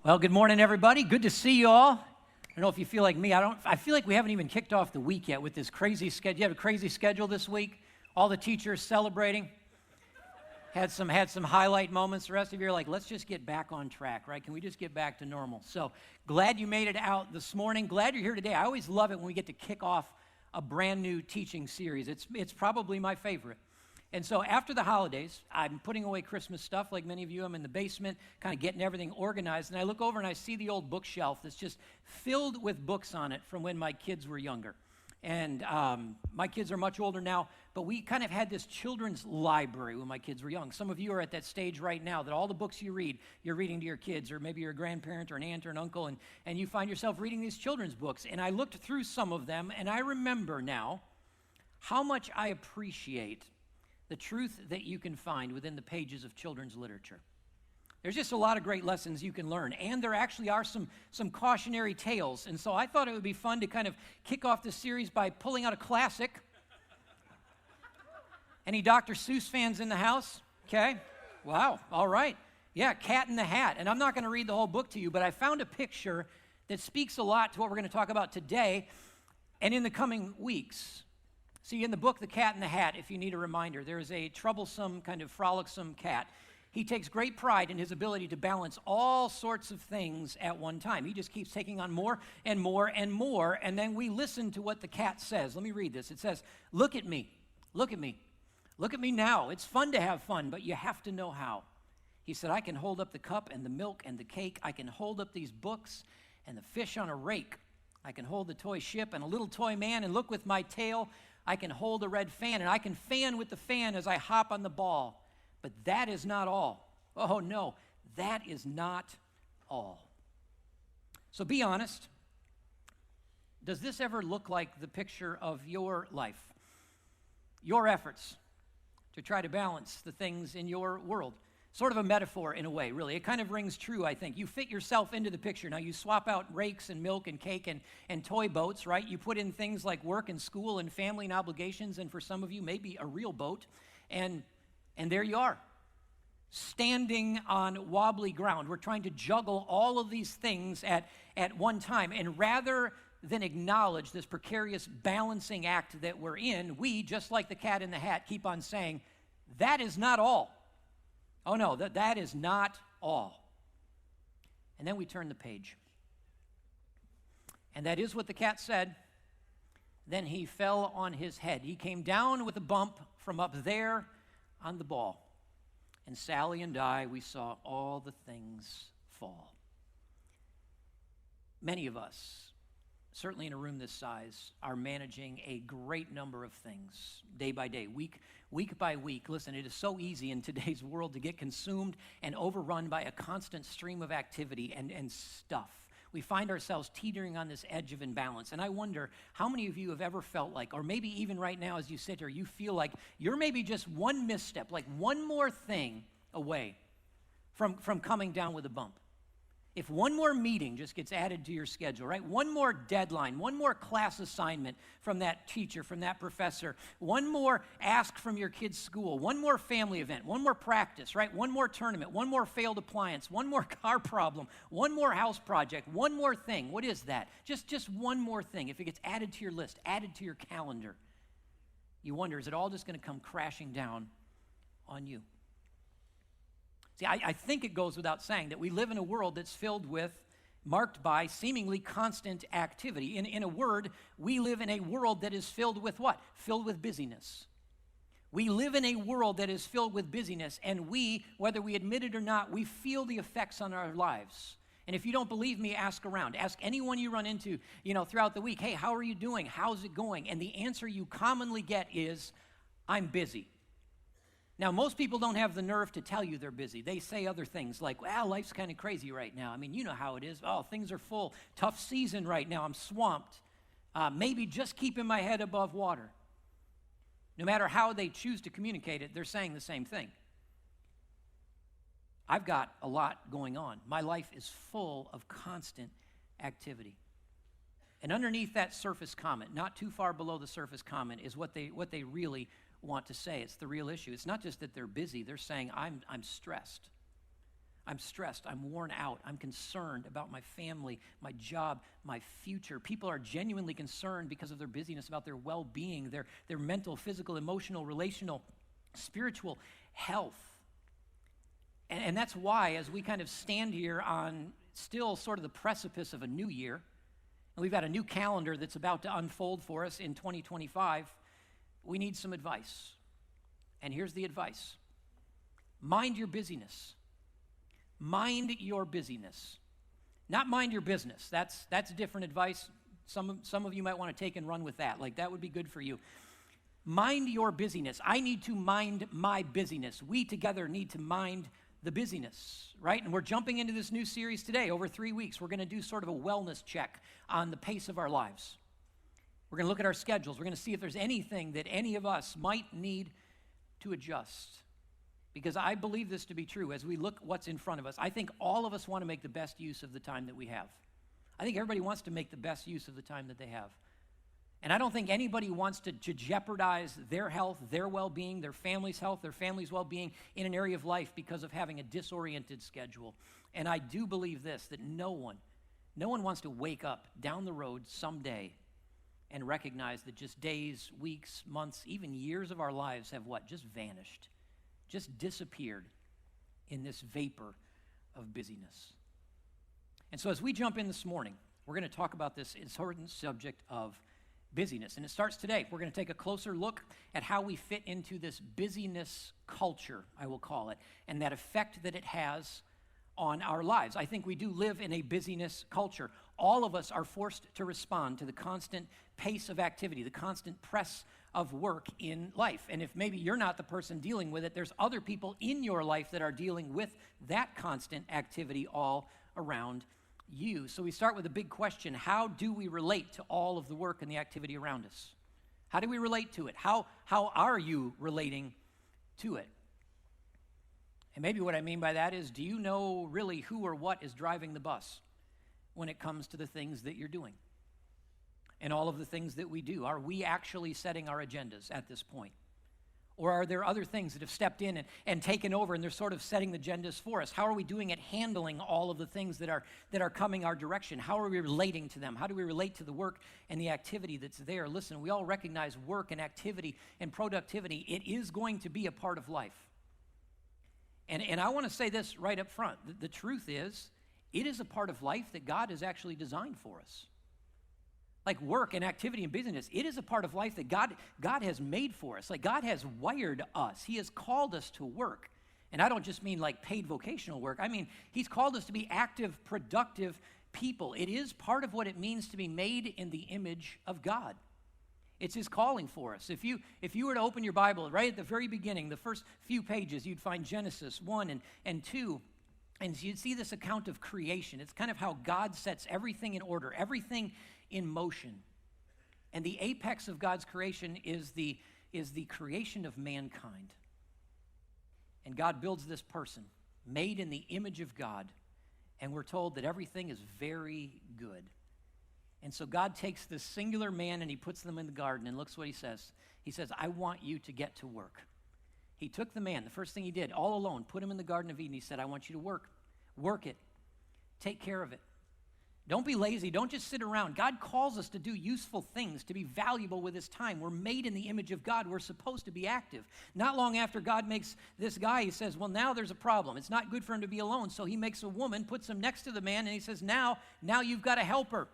Well, good morning, everybody. Good to see you all. I don't know if you feel like me. I feel like we haven't even kicked off the week yet with this crazy schedule. You have a crazy schedule this week? All the teachers celebrating. Had some highlight moments. The rest of you are like, let's just get back on track, right? Can we just get back to normal? So glad you made it out this morning. Glad you're here today. I always love it when we get to kick off a brand new teaching series. It's probably my favorite. And so after the holidays, I'm putting away Christmas stuff like many of you. I'm in the basement, kind of getting everything organized. And I look over and I see the old bookshelf that's just filled with books on it from when my kids were younger. And my kids are much older now, but we kind of had this children's library when my kids were young. Some of you are at that stage right now that all the books you read, you're reading to your kids, or maybe you're a grandparent or an aunt or an uncle, and you find yourself reading these children's books. And I looked through some of them, and I remember now how much I appreciate the truth that you can find within the pages of children's literature. There's just a lot of great lessons you can learn, and there actually are some cautionary tales. And so I thought it would be fun to kind of kick off this series by pulling out a classic. Any Dr. Seuss fans in the house? Okay. Wow. All right. Yeah, Cat in the Hat. And I'm not going to read the whole book to you, but I found a picture that speaks a lot to what we're going to talk about today and in the coming weeks. See, in the book, The Cat in the Hat, if you need a reminder, there is a troublesome, kind of frolicsome cat. He takes great pride in his ability to balance all sorts of things at one time. He just keeps taking on more and more and more, and then we listen to what the cat says. Let me read this. It says, "Look at me. Look at me. Look at me now. It's fun to have fun, but you have to know how." He said, "I can hold up the cup and the milk and the cake. I can hold up these books and the fish on a rake. I can hold the toy ship and a little toy man, and look with my tail. I can hold a red fan, and I can fan with the fan as I hop on the ball. But that is not all." Oh, no, that is not all. So be honest. Does this ever look like the picture of your life? Your efforts to try to balance the things in your world? Sort of a metaphor in a way, really. It kind of rings true, I think. You fit yourself into the picture. Now, you swap out rakes and milk and cake and toy boats, right? You put in things like work and school and family and obligations, and for some of you, maybe a real boat. And there you are, standing on wobbly ground. We're trying to juggle all of these things at one time. And rather than acknowledge this precarious balancing act that we're in, we, just like the cat in the hat, keep on saying, that is not all. Oh no, that is not all. And then we turn the page. And that is what the cat said. Then he fell on his head. He came down with a bump from up there on the ball. And Sally and I, we saw all the things fall. Many of us, certainly in a room this size, are managing a great number of things day by day, week by week. Listen, it is so easy in today's world to get consumed and overrun by a constant stream of activity and stuff. We find ourselves teetering on this edge of imbalance. And I wonder how many of you have ever felt like, or maybe even right now as you sit here, you feel like you're maybe just one misstep, like one more thing away from coming down with a bump. If one more meeting just gets added to your schedule, right? One more deadline, one more class assignment from that teacher, from that professor, one more ask from your kid's school, one more family event, one more practice, right? One more tournament, one more failed appliance, one more car problem, one more house project, one more thing. What is that? Just one more thing. If it gets added to your list, added to your calendar, you wonder, is it all just going to come crashing down on you? See, I think it goes without saying that we live in a world that's marked by seemingly constant activity. In a word, we live in a world that is filled with what? Filled with busyness. We live in a world that is filled with busyness, and we, whether we admit it or not, we feel the effects on our lives. And if you don't believe me, ask around. Ask anyone you run into, throughout the week, hey, how are you doing? How's it going? And the answer you commonly get is, I'm busy. Now, most people don't have the nerve to tell you they're busy. They say other things like, well, life's kind of crazy right now. I mean, you know how it is. Oh, things are full. Tough season right now. I'm swamped. Maybe just keeping my head above water. No matter how they choose to communicate it, they're saying the same thing. I've got a lot going on. My life is full of constant activity. And underneath that surface comment, not too far below the surface comment, is what they really want to say. It's the real issue. It's not just that they're busy. They're saying, I'm stressed. I'm stressed. I'm worn out. I'm concerned about my family, my job, my future. People are genuinely concerned because of their busyness about their well-being, their mental, physical, emotional, relational, spiritual health. And that's why, as we kind of stand here on still sort of the precipice of a new year, and we've got a new calendar that's about to unfold for us in 2025, we need some advice. And here's the advice. Mind your busyness. Mind your busyness. Not mind your business. That's different advice. Some of you might want to take and run with that. Like, that would be good for you. Mind your busyness. I need to mind my busyness. We together need to mind the busyness, right? And we're jumping into this new series today. Over 3 weeks, we're going to do sort of a wellness check on the pace of our lives. We're going to look at our schedules. We're going to see if there's anything that any of us might need to adjust. Because I believe this to be true as we look what's in front of us. I think all of us want to make the best use of the time that we have. I think everybody wants to make the best use of the time that they have. And I don't think anybody wants to jeopardize their health, their well-being, their family's health, their family's well-being in an area of life because of having a disoriented schedule. And I do believe this, that no one wants to wake up down the road someday and recognize that just days, weeks, months, even years of our lives have what? Just vanished, just disappeared in this vapor of busyness. And so as we jump in this morning, we're going to talk about this important subject of busyness. And it starts today. We're going to take a closer look at how we fit into this busyness culture, I will call it, and that effect that it has on our lives. I think we do live in a busyness culture. All of us are forced to respond to the constant pace of activity, the constant press of work in life. And if maybe you're not the person dealing with it, there's other people in your life that are dealing with that constant activity all around you. So we start with a big question. How do we relate to all of the work and the activity around us? How do we relate to it? How are you relating to it? And maybe what I mean by that is, do you know really who or what is driving the bus when it comes to the things that you're doing? And all of the things that we do. Are we actually setting our agendas at this point? Or are there other things that have stepped in and taken over and they're sort of setting the agendas for us? How are we doing at handling all of the things that are coming our direction? How are we relating to them? How do we relate to the work and the activity that's there? Listen, we all recognize work and activity and productivity. It is going to be a part of life. And I want to say this right up front. The truth is, it is a part of life that God has actually designed for us. Like work and activity and business, it is a part of life that God has made for us. Like God has wired us. He has called us to work. And I don't just mean like paid vocational work. I mean, he's called us to be active, productive people. It is part of what it means to be made in the image of God. It's his calling for us. If you were to open your Bible right at the very beginning, the first few pages, you'd find Genesis 1 and 2. And you'd see this account of creation. It's kind of how God sets everything in order, everything in motion. And the apex of God's creation is the creation of mankind. And God builds this person, made in the image of God, and we're told that everything is very good. And so God takes this singular man and he puts them in the garden, and looks what he says. He says, I want you to get to work. He took the man, the first thing he did, all alone, put him in the Garden of Eden. He said, I want you to work it, take care of it. Don't be lazy. Don't just sit around. God calls us to do useful things, to be valuable with his time. We're made in the image of God. We're supposed to be active. Not long after God makes this guy, he says, well, now there's a problem. It's not good for him to be alone. So he makes a woman, puts him next to the man, and he says, now you've got a helper.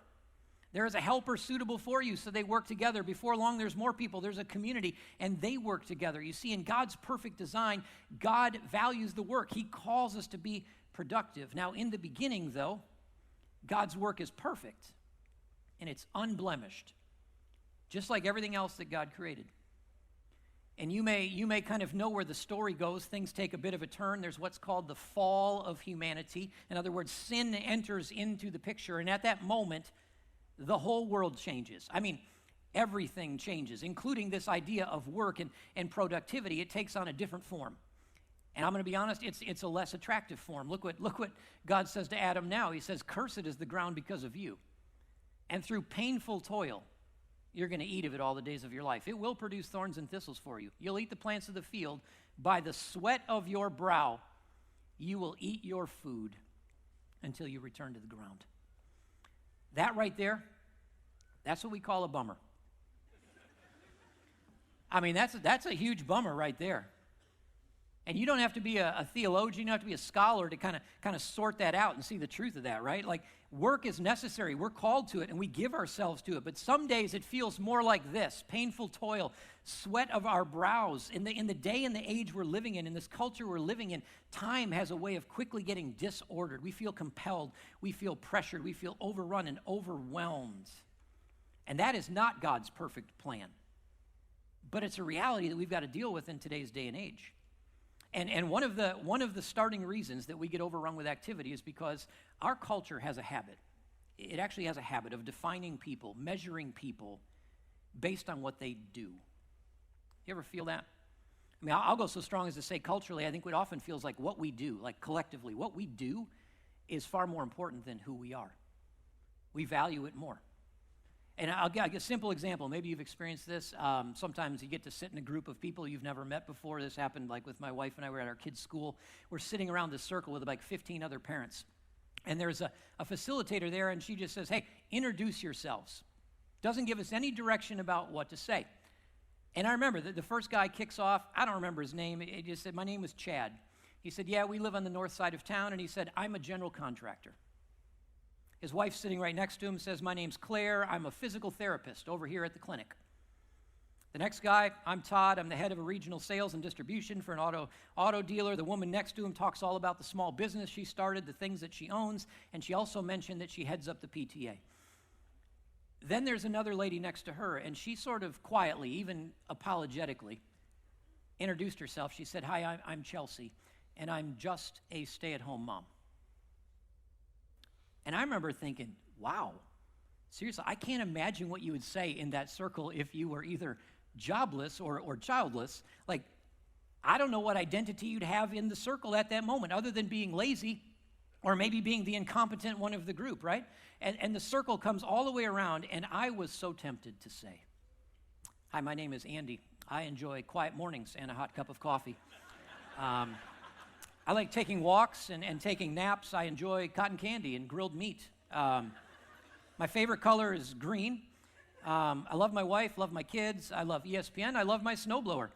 There is a helper suitable for you. So they work together. Before long, there's more people. There's a community, and they work together. You see, in God's perfect design, God values the work. He calls us to be productive. Now, in the beginning, though, God's work is perfect, and it's unblemished, just like everything else that God created. And you may kind of know where the story goes. Things take a bit of a turn. There's what's called the fall of humanity. In other words, sin enters into the picture, and at that moment, the whole world changes. I mean, everything changes, including this idea of work and productivity. It takes on a different form. And I'm going to be honest, it's a less attractive form. Look what God says to Adam now. He says, cursed is the ground because of you. And through painful toil, you're going to eat of it all the days of your life. It will produce thorns and thistles for you. You'll eat the plants of the field. By the sweat of your brow, you will eat your food until you return to the ground. That right there, that's what we call a bummer. I mean, that's a huge bummer right there. And you don't have to be a theologian, you don't have to be a scholar to kind of sort that out and see the truth of that, right? Like, work is necessary. We're called to it, and we give ourselves to it. But some days it feels more like this: painful toil, sweat of our brows. In the day and the age we're living in this culture we're living in, time has a way of quickly getting disordered. We feel compelled, we feel pressured, we feel overrun and overwhelmed. And that is not God's perfect plan. But it's a reality that we've got to deal with in today's day and age. And one of the starting reasons that we get overrun with activity is because our culture has a habit. It actually has a habit of defining people, measuring people based on what they do. You ever feel that? I mean, I'll go so strong as to say culturally, I think it often feels like what we do, like collectively, what we do is far more important than who we are. We value it more. And I'll give a simple example. Maybe you've experienced this. Sometimes you get to sit in a group of people you've never met before. This happened like with my wife and I were at our kids' school. We're sitting around this circle with like 15 other parents. And there's a facilitator there, and she just says, hey, introduce yourselves. Doesn't give us any direction about what to say. And I remember that the first guy kicks off. I don't remember his name. He just said, my name is Chad. He said, yeah, we live on the north side of town. And he said, I'm a general contractor. His wife sitting right next to him says, my name's Claire. I'm a physical therapist over here at the clinic. The next guy, I'm Todd. I'm the head of a regional sales and distribution for an auto dealer. The woman next to him talks all about the small business she started, the things that she owns, and she also mentioned that she heads up the PTA. Then there's another lady next to her, and she sort of quietly, even apologetically, introduced herself. She said, hi, I'm Chelsea, and I'm just a stay-at-home mom. And I remember thinking, wow, seriously, I can't imagine what you would say in that circle if you were either jobless or childless. Like, I don't know what identity you'd have in the circle at that moment other than being lazy or maybe being the incompetent one of the group, right? And the circle comes all the way around, and I was so tempted to say, hi, my name is Andy. I enjoy quiet mornings and a hot cup of coffee. I like taking walks and taking naps. I enjoy cotton candy and grilled meat. My favorite color is green. I love my wife, love my kids. I love ESPN. I love my snowblower.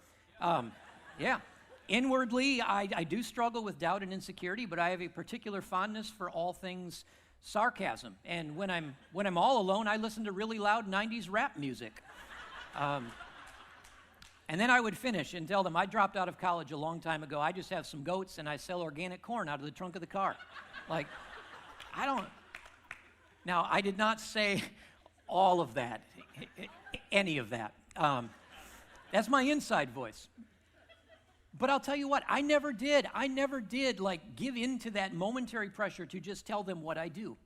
Yeah. Inwardly, I do struggle with doubt and insecurity, but I have a particular fondness for all things sarcasm. And when I'm all alone, I listen to really loud 90s rap music. And then I would finish and tell them I dropped out of college a long time ago. I just have some goats and I sell organic corn out of the trunk of the car. Like, Now, I did not say all of that, any of that. That's my inside voice. But I'll tell you what, I never did like give in to that momentary pressure to just tell them what I do.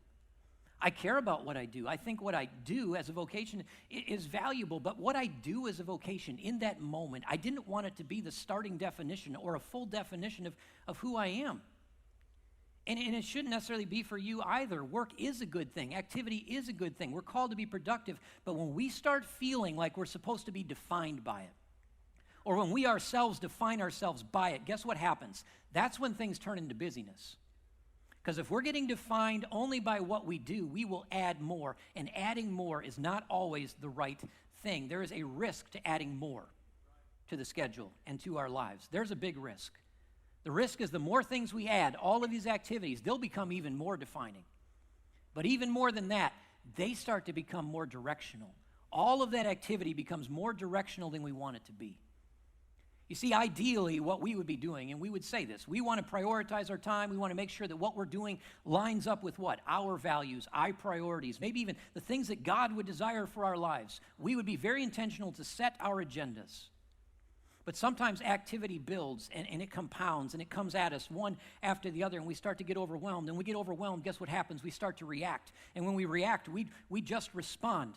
I care about what I do. I think what I do as a vocation is valuable, but what I do as a vocation in that moment, I didn't want it to be the starting definition or a full definition of who I am. And it shouldn't necessarily be for you either. Work is a good thing. Activity is a good thing. We're called to be productive, but when we start feeling like we're supposed to be defined by it, or when we ourselves define ourselves by it, guess what happens? That's when things turn into busyness. Because if we're getting defined only by what we do, we will add more. And adding more is not always the right thing. There is a risk to adding more to the schedule and to our lives. There's a big risk. The risk is the more things we add, all of these activities, they'll become even more defining. But even more than that, they start to become more directional. All of that activity becomes more directional than we want it to be. You see, ideally, what we would be doing, and we would say this, we want to prioritize our time. We want to make sure that what we're doing lines up with what? Our values, our priorities, maybe even the things that God would desire for our lives. We would be very intentional to set our agendas. But sometimes activity builds, and it compounds, and it comes at us one after the other, and we start to get overwhelmed. And we get overwhelmed, guess what happens? We start to react. And when we react, we just respond.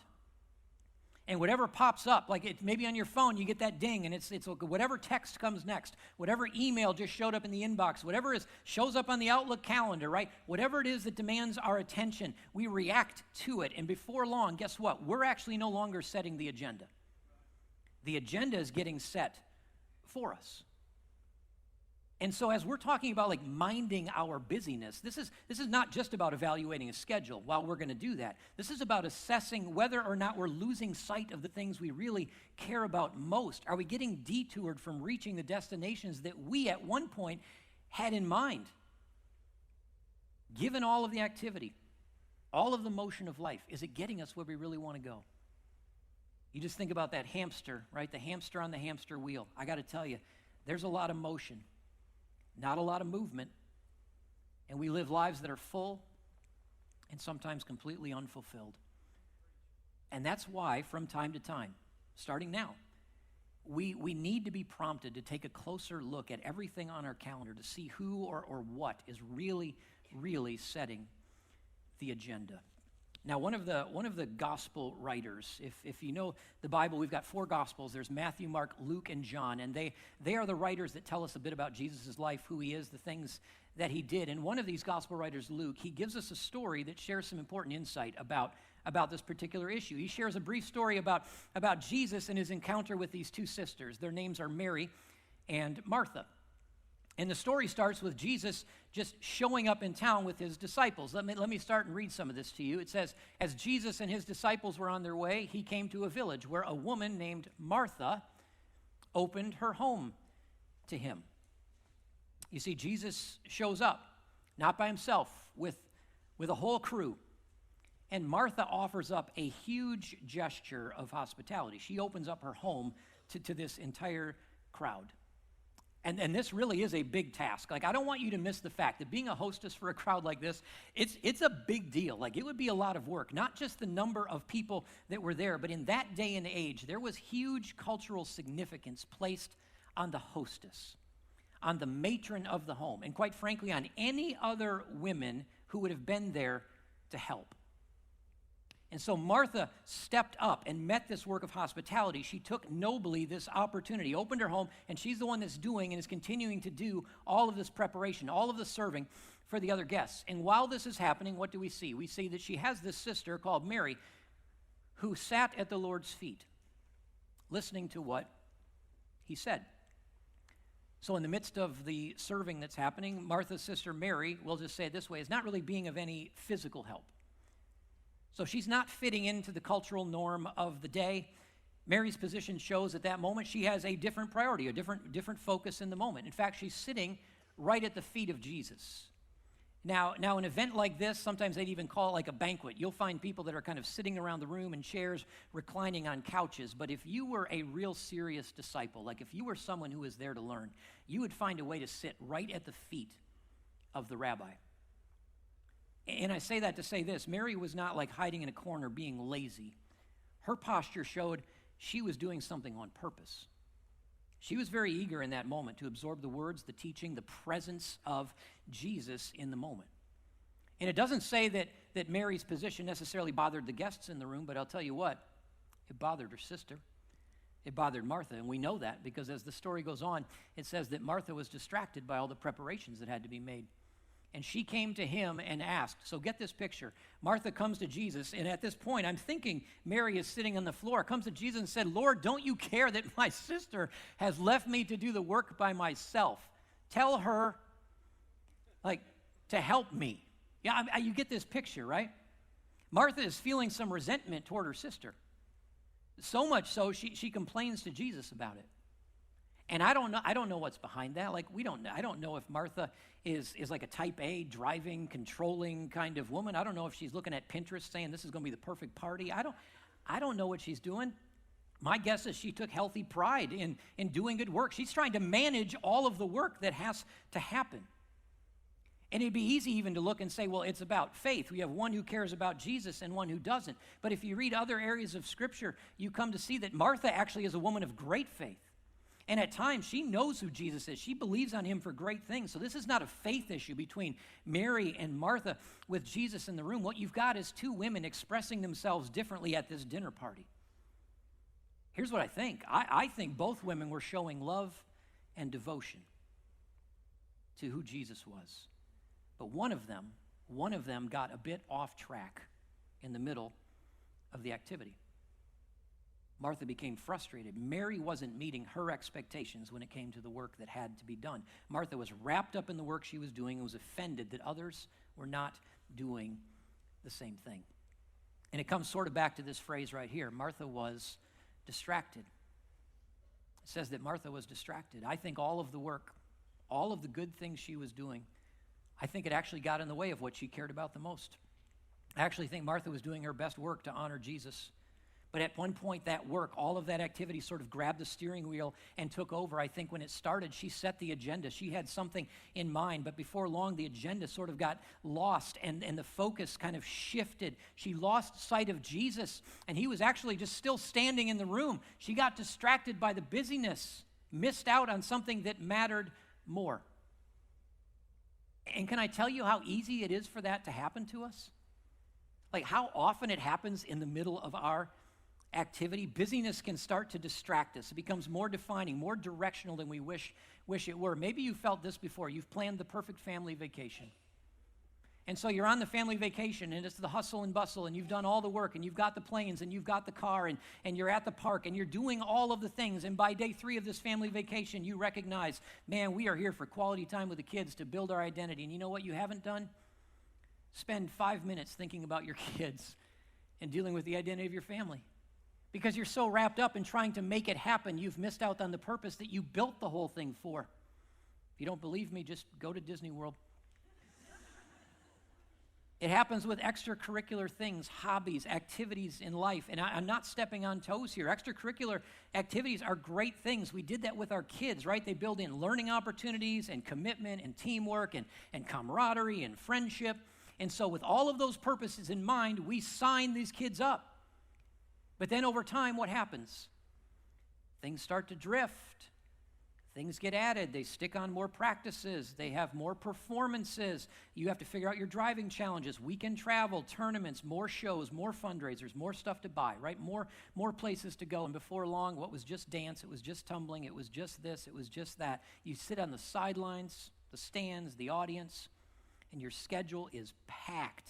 And whatever pops up, like maybe on your phone, you get that ding, and it's whatever text comes next, whatever email just showed up in the inbox, whatever shows up on the Outlook calendar, right? Whatever it is that demands our attention, we react to it. And before long, guess what? We're actually no longer setting the agenda. The agenda is getting set for us. And so as we're talking about like minding our busyness, this is not just about evaluating a schedule while we're going to do that. This is about assessing whether or not we're losing sight of the things we really care about most. Are we getting detoured from reaching the destinations that we at one point had in mind? Given all of the activity, all of the motion of life, is it getting us where we really want to go? You just think about that hamster, right? The hamster on the hamster wheel. I got to tell you, there's a lot of motion, not a lot of movement, and we live lives that are full and sometimes completely unfulfilled. And that's why, from time to time, starting now, we need to be prompted to take a closer look at everything on our calendar to see who or what is really, really setting the agenda. Now, one of the gospel writers, if you know the Bible, we've got 4 gospels. There's Matthew, Mark, Luke, and John, and they are the writers that tell us a bit about Jesus' life, who he is, the things that he did. And one of these gospel writers, Luke, he gives us a story that shares some important insight about this particular issue. He shares a brief story about Jesus and his encounter with these 2 sisters. Their names are Mary and Martha. And the story starts with Jesus just showing up in town with his disciples. Let me start and read some of this to you. It says, as Jesus and his disciples were on their way, he came to a village where a woman named Martha opened her home to him. You see, Jesus shows up, not by himself, with a whole crew. And Martha offers up a huge gesture of hospitality. She opens up her home to this entire crowd. And this really is a big task. Like, I don't want you to miss the fact that being a hostess for a crowd like this, it's a big deal. Like, it would be a lot of work, not just the number of people that were there, but in that day and age, there was huge cultural significance placed on the hostess, on the matron of the home, and quite frankly, on any other women who would have been there to help. And so Martha stepped up and met this work of hospitality. She took nobly this opportunity, opened her home, and she's the one that's doing and is continuing to do all of this preparation, all of the serving for the other guests. And while this is happening, what do we see? We see that she has this sister called Mary who sat at the Lord's feet, listening to what he said. So in the midst of the serving that's happening, Martha's sister Mary, we'll just say it this way, is not really being of any physical help. So she's not fitting into the cultural norm of the day. Mary's position shows at that moment she has a different priority, a different focus in the moment. In fact, she's sitting right at the feet of Jesus. Now, an event like this, sometimes they'd even call it like a banquet. You'll find people that are kind of sitting around the room in chairs, reclining on couches. But if you were a real serious disciple, like if you were someone who was there to learn, you would find a way to sit right at the feet of the rabbi. And I say that to say this, Mary was not like hiding in a corner being lazy. Her posture showed she was doing something on purpose. She was very eager in that moment to absorb the words, the teaching, the presence of Jesus in the moment. And it doesn't say that Mary's position necessarily bothered the guests in the room, but I'll tell you what, it bothered her sister. It bothered Martha, and we know that because as the story goes on, it says that Martha was distracted by all the preparations that had to be made. And she came to him and asked. So get this picture. Martha comes to Jesus, and at this point, I'm thinking Mary is sitting on the floor, comes to Jesus and said, Lord, don't you care that my sister has left me to do the work by myself? Tell her, to help me. Yeah, you get this picture, right? Martha is feeling some resentment toward her sister. So much so, she complains to Jesus about it. And I don't know what's behind that. I don't know if Martha is like a type A, driving, controlling kind of woman. I don't know if she's looking at Pinterest saying this is going to be the perfect party. I don't know what she's doing. My guess is she took healthy pride in doing good work. She's trying to manage all of the work that has to happen. And it'd be easy even to look and say, well, it's about faith. We have one who cares about Jesus and one who doesn't. But if you read other areas of Scripture, you come to see that Martha actually is a woman of great faith. And at times, she knows who Jesus is. She believes on him for great things. So this is not a faith issue between Mary and Martha with Jesus in the room. What you've got is 2 women expressing themselves differently at this dinner party. Here's what I think. I think both women were showing love and devotion to who Jesus was. But one of them got a bit off track in the middle of the activity. Martha became frustrated. Mary wasn't meeting her expectations when it came to the work that had to be done. Martha was wrapped up in the work she was doing and was offended that others were not doing the same thing. And it comes sort of back to this phrase right here. Martha was distracted. It says that Martha was distracted. I think all of the work, all of the good things she was doing, I think it actually got in the way of what she cared about the most. I actually think Martha was doing her best work to honor Jesus. But at one point, that work, all of that activity sort of grabbed the steering wheel and took over. I think when it started, she set the agenda. She had something in mind, but before long, the agenda sort of got lost, and the focus kind of shifted. She lost sight of Jesus, and he was actually just still standing in the room. She got distracted by the busyness, missed out on something that mattered more. And can I tell you how easy it is for that to happen to us? Like how often it happens in the middle of our activity. Busyness can start to distract us. It becomes more defining, more directional than we wish it were. Maybe you felt this before. You've planned the perfect family vacation. And so you're on the family vacation, and it's the hustle and bustle, and you've done all the work, and you've got the planes, and you've got the car, and you're at the park, and you're doing all of the things. And by day 3 of this family vacation, you recognize, man, we are here for quality time with the kids to build our identity. And you know what you haven't done? Spend 5 minutes thinking about your kids and dealing with the identity of your family. Because you're so wrapped up in trying to make it happen, you've missed out on the purpose that you built the whole thing for. If you don't believe me, just go to Disney World. It happens with extracurricular things, hobbies, activities in life. And I'm not stepping on toes here. Extracurricular activities are great things. We did that with our kids, right? They build in learning opportunities and commitment and teamwork and camaraderie and friendship. And so with all of those purposes in mind, we sign these kids up. But then over time, what happens? Things start to drift. Things get added. They stick on more practices. They have more performances. You have to figure out your driving challenges, weekend travel, tournaments, more shows, more fundraisers, more stuff to buy, right? More places to go. And before long, what was just dance, it was just tumbling, it was just this, it was just that. You sit on the sidelines, the stands, the audience, and your schedule is packed.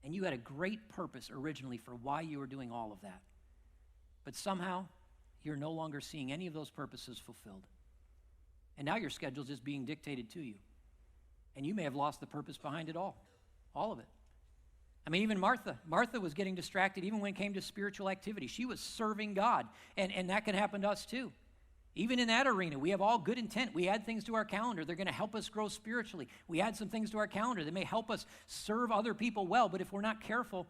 And you had a great purpose originally for why you were doing all of that. But somehow, you're no longer seeing any of those purposes fulfilled. And now your schedule is just being dictated to you. And you may have lost the purpose behind it all of it. I mean, even Martha was getting distracted even when it came to spiritual activity. She was serving God, and that can happen to us too. Even in that arena, we have all good intent. We add things to our calendar. They're going to help us grow spiritually. We add some things to our calendar that may help us serve other people well, but if we're not careful,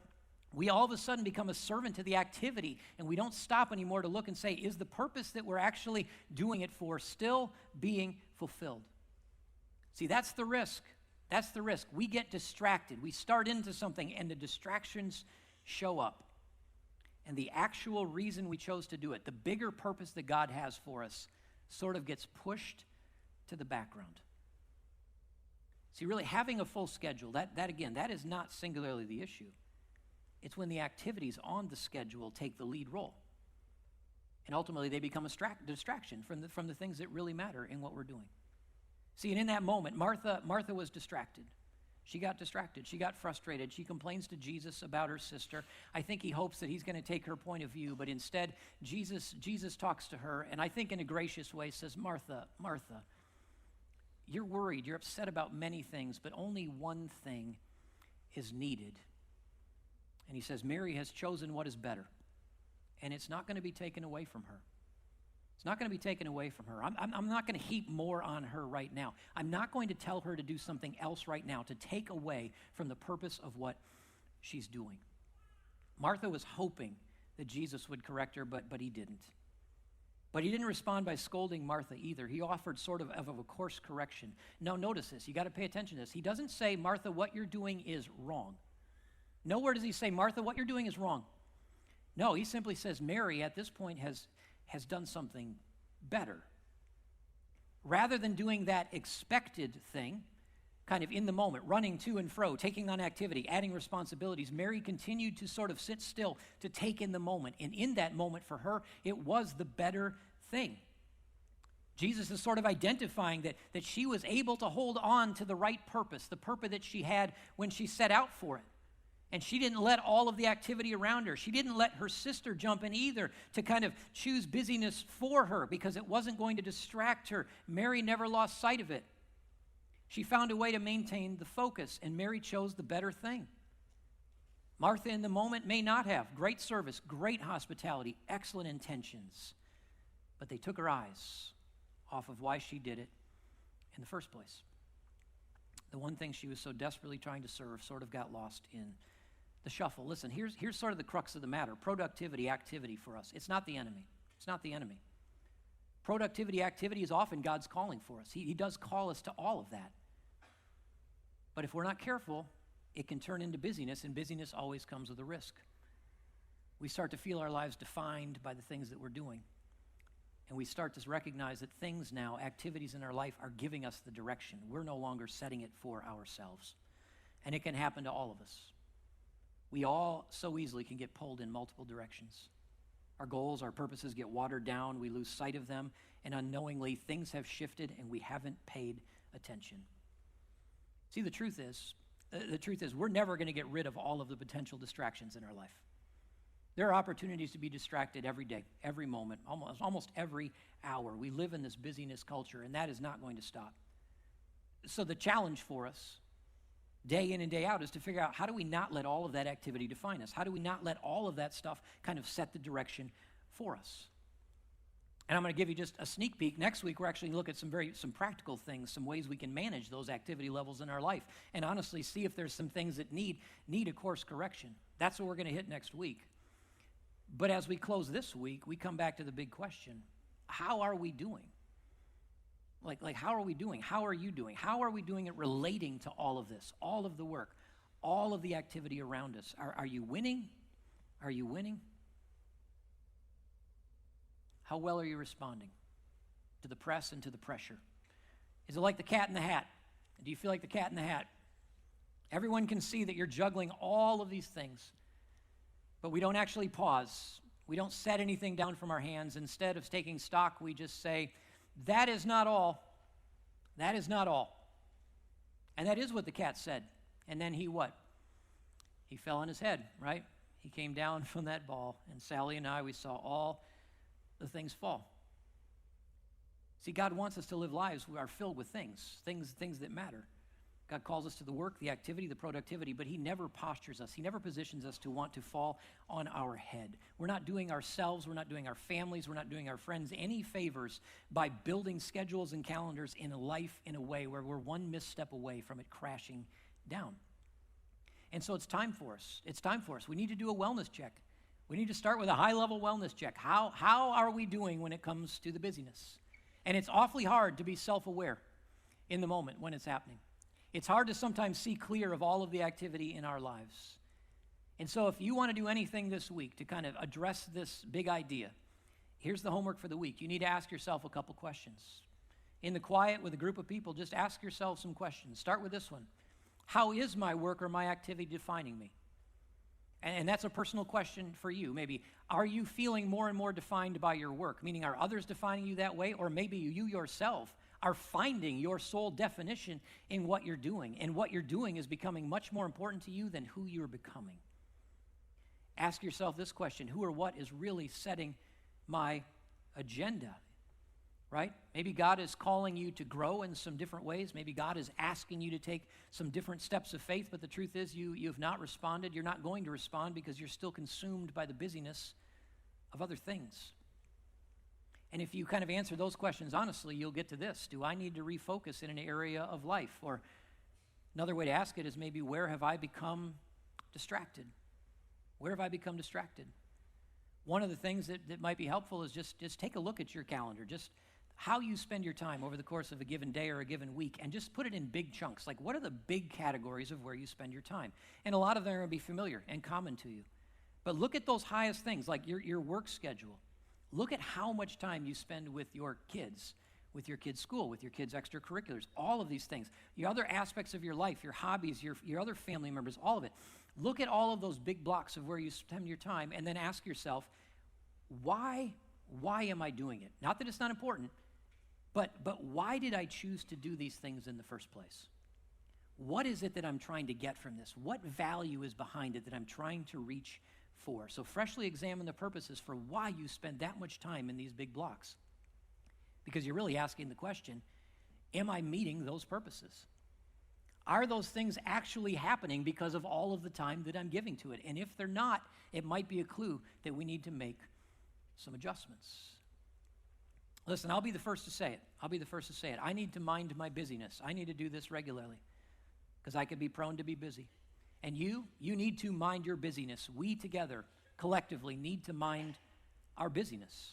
we all of a sudden become a servant to the activity, and we don't stop anymore to look and say, is the purpose that we're actually doing it for still being fulfilled? See, that's the risk. That's the risk. We get distracted. We start into something, and the distractions show up. And the actual reason we chose to do it, the bigger purpose that God has for us, sort of gets pushed to the background. See, really having a full schedule, that is not singularly the issue. It's when the activities on the schedule take the lead role. And ultimately, they become a distraction from the things that really matter in what we're doing. See, and in that moment, Martha was distracted. She got distracted. She got frustrated. She complains to Jesus about her sister. I think he hopes that he's going to take her point of view, but instead, Jesus talks to her, and I think in a gracious way says, Martha, Martha, you're worried. You're upset about many things, but only one thing is needed. And he says, Mary has chosen what is better, and it's not going to be taken away from her. It's not going to be taken away from her. I'm not going to heap more on her right now. I'm not going to tell her to do something else right now to take away from the purpose of what she's doing. Martha was hoping that Jesus would correct her, but he didn't. But he didn't respond by scolding Martha either. He offered sort of a course correction. Now notice this. You got to pay attention to this. He doesn't say, Martha, what you're doing is wrong. Nowhere does he say, Martha, what you're doing is wrong. No, he simply says, Mary at this point has done something better. Rather than doing that expected thing, kind of in the moment, running to and fro, taking on activity, adding responsibilities, Mary continued to sort of sit still to take in the moment. And in that moment for her, it was the better thing. Jesus is sort of identifying that she was able to hold on to the right purpose, the purpose that she had when she set out for it. And she didn't let all of the activity around her. She didn't let her sister jump in either to kind of choose busyness for her because it wasn't going to distract her. Mary never lost sight of it. She found a way to maintain the focus, and Mary chose the better thing. Martha in the moment may not have. Great service, great hospitality, excellent intentions. But they took her eyes off of why she did it in the first place. The one thing she was so desperately trying to serve sort of got lost in the shuffle. Listen, here's sort of the crux of the matter. Productivity, activity for us. It's not the enemy. It's not the enemy. Productivity, activity is often God's calling for us. He does call us to all of that. But if we're not careful, it can turn into busyness, and busyness always comes with a risk. We start to feel our lives defined by the things that we're doing. And we start to recognize that things now, activities in our life, are giving us the direction. We're no longer setting it for ourselves. And it can happen to all of us. We all so easily can get pulled in multiple directions. Our goals, our purposes get watered down, we lose sight of them, and unknowingly things have shifted and we haven't paid attention. See, the truth is we're never going to get rid of all of the potential distractions in our life. There are opportunities to be distracted every day, every moment, almost every hour. We live in this busyness culture, and that is not going to stop. So the challenge for us day in and day out is to figure out, how do we not let all of that activity define us? How do we not let all of that stuff kind of set the direction for us? And I'm going to give you just a sneak peek. Next week, we're actually going to look at some practical things, some ways we can manage those activity levels in our life, and honestly see if there's some things that need a course correction. That's what we're going to hit next week. But as we close this week, we come back to the big question: how are we doing? Like how are we doing? How are you doing? How are we doing it relating to all of this, all of the work, all of the activity around us? Are you winning? Are you winning? How well are you responding to the press and to the pressure? Is it like the cat in the hat? Do you feel like the cat in the hat? Everyone can see that you're juggling all of these things, but we don't actually pause. We don't set anything down from our hands. Instead of taking stock, we just say, that is not all. That is not all. And that is what the cat said. And then he what? He fell on his head, right? He came down from that ball, and Sally and I, we saw all the things fall. See, God wants us to live lives that are filled with things that matter. God calls us to the work, the activity, the productivity, but he never postures us. He never positions us to want to fall on our head. We're not doing ourselves, we're not doing our families, we're not doing our friends any favors by building schedules and calendars in a life in a way where we're one misstep away from it crashing down. And so it's time for us. It's time for us. We need to do a wellness check. We need to start with a high-level wellness check. How are we doing when it comes to the busyness? And it's awfully hard to be self-aware in the moment when it's happening. It's hard to sometimes see clear of all of the activity in our lives. And so if you want to do anything this week to kind of address this big idea, here's the homework for the week. You need to ask yourself a couple questions. In the quiet with a group of people, just ask yourself some questions. Start with this one. How is my work or my activity defining me? And that's a personal question for you. Maybe, are you feeling more and more defined by your work? Meaning, are others defining you that way? Or maybe you yourself are finding your sole definition in what you're doing. And what you're doing is becoming much more important to you than who you're becoming. Ask yourself this question: who or what is really setting my agenda? Right? Maybe God is calling you to grow in some different ways. Maybe God is asking you to take some different steps of faith, but the truth is you've not responded. You're not going to respond because you're still consumed by the busyness of other things. And if you kind of answer those questions honestly, you'll get to this: do I need to refocus in an area of life? Or another way to ask it is maybe, where have I become distracted? Where have I become distracted? One of the things that might be helpful is just take a look at your calendar, just how you spend your time over the course of a given day or a given week, and just put it in big chunks. Like, what are the big categories of where you spend your time? And a lot of them are going to be familiar and common to you. But look at those highest things, like your work schedule. Look at how much time you spend with your kids' school, with your kids' extracurriculars, all of these things. Your other aspects of your life, your hobbies, your other family members, all of it. Look at all of those big blocks of where you spend your time, and then ask yourself, why am I doing it? Not that it's not important, but why did I choose to do these things in the first place? What is it that I'm trying to get from this? What value is behind it that I'm trying to reach for? So freshly examine the purposes for why you spend that much time in these big blocks. Because you're really asking the question, am I meeting those purposes? Are those things actually happening because of all of the time that I'm giving to it? And if they're not, it might be a clue that we need to make some adjustments. Listen, I'll be the first to say it. I need to mind my busyness. I need to do this regularly because I could be prone to be busy. And you need to mind your busyness. We together, collectively, need to mind our busyness.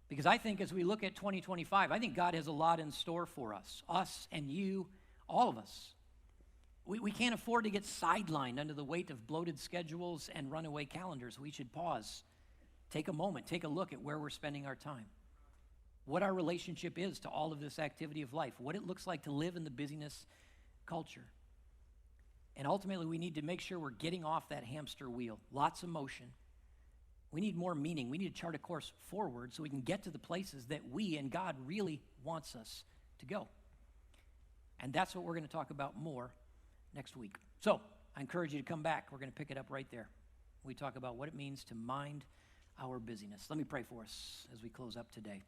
Because I think as we look at 2025, I think God has a lot in store for us and you, all of us. We can't afford to get sidelined under the weight of bloated schedules and runaway calendars. We should pause, take a moment, take a look at where we're spending our time, what our relationship is to all of this activity of life, what it looks like to live in the busyness culture. And ultimately, we need to make sure we're getting off that hamster wheel. Lots of motion. We need more meaning. We need to chart a course forward so we can get to the places that we and God really wants us to go. And that's what we're going to talk about more next week. So I encourage you to come back. We're going to pick it up right there. We talk about what it means to mind our busyness. Let me pray for us as we close up today.